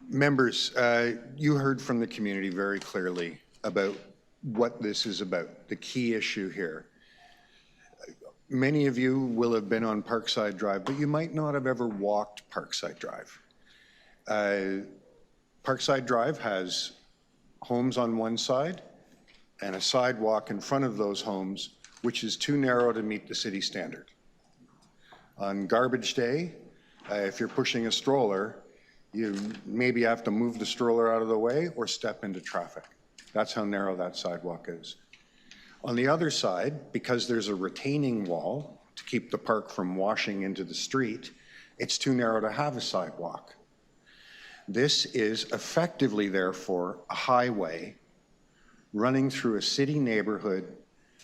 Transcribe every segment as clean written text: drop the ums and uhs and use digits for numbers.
Members, you heard from the community very clearly about what this is about, the key issue here. Many of you will have been on Parkside Drive, but you might not have ever walked Parkside Drive. Parkside Drive has homes on one side and a sidewalk in front of those homes, which is too narrow to meet the city standard. On garbage day, if you're pushing a stroller, you maybe have to move the stroller out of the way or step into traffic. That's how narrow that sidewalk is. On the other side, because there's a retaining wall to keep the park from washing into the street, it's too narrow to have a sidewalk. This is effectively, therefore, a highway running through a city neighborhood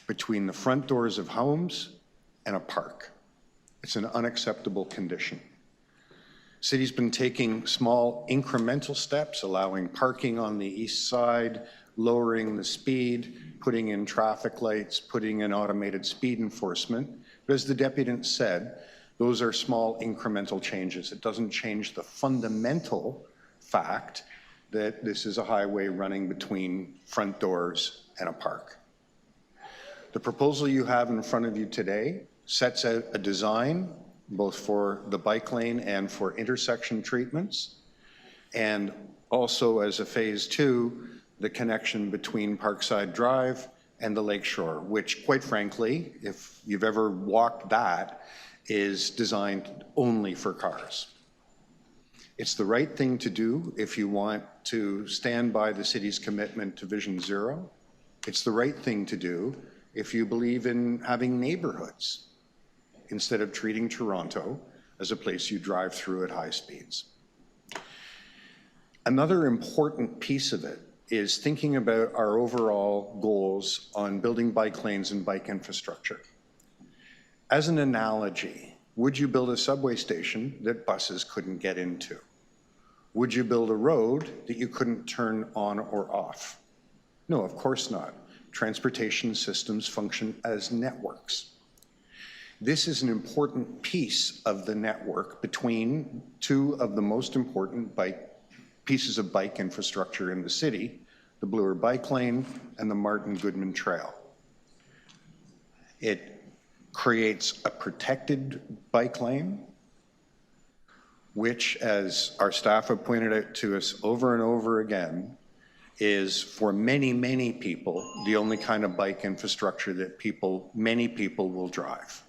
between the front doors of homes and a park. It's an unacceptable condition. City's been taking small incremental steps, allowing parking on the east side, lowering the speed, putting in traffic lights, putting in automated speed enforcement. But as the deputant said, those are small incremental changes. It doesn't change the fundamental fact that this is a highway running between front doors and a park. The proposal you have in front of you today sets out a design both for the bike lane and for intersection treatments, and also as a phase 2, the connection between Parkside Drive and the lakeshore, which quite frankly, if you've ever walked that, is designed only for cars. It's the right thing to do if you want to stand by the city's commitment to Vision Zero. It's the right thing to do if you believe in having neighborhoods instead of treating Toronto as a place you drive through at high speeds. Another important piece of it is thinking about our overall goals on building bike lanes and bike infrastructure. As an analogy, would you build a subway station that buses couldn't get into? Would you build a road that you couldn't turn on or off? No, of course not. Transportation systems function as networks. This is an important piece of the network between two of the most important pieces of bike infrastructure in the city, the Bloor Bike Lane and the Martin Goodman Trail. It creates a protected bike lane, which, as our staff have pointed out to us over and over again, is for many, many people, the only kind of bike infrastructure that many people will drive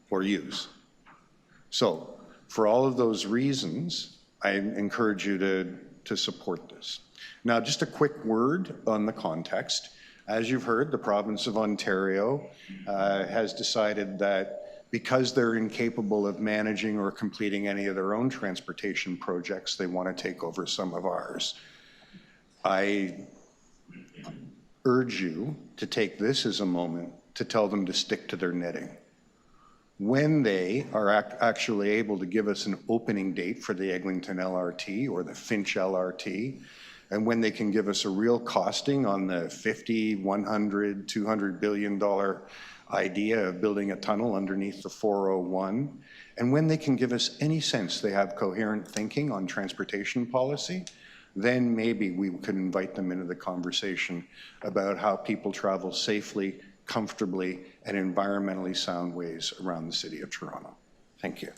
or use. So for all of those reasons, I encourage you to support this. Now, just a quick word on the context. As you've heard, the province of Ontario has decided that because they're incapable of managing or completing any of their own transportation projects, they want to take over some of ours. I urge you to take this as a moment to tell them to stick to their knitting. When they are actually able to give us an opening date for the Eglinton LRT or the Finch LRT, and when they can give us a real costing on the $50, $100, $200 billion idea of building a tunnel underneath the 401, and when they can give us any sense they have coherent thinking on transportation policy, then maybe we could invite them into the conversation about how people travel safely, comfortably, and environmentally sound ways around the city of Toronto. Thank you.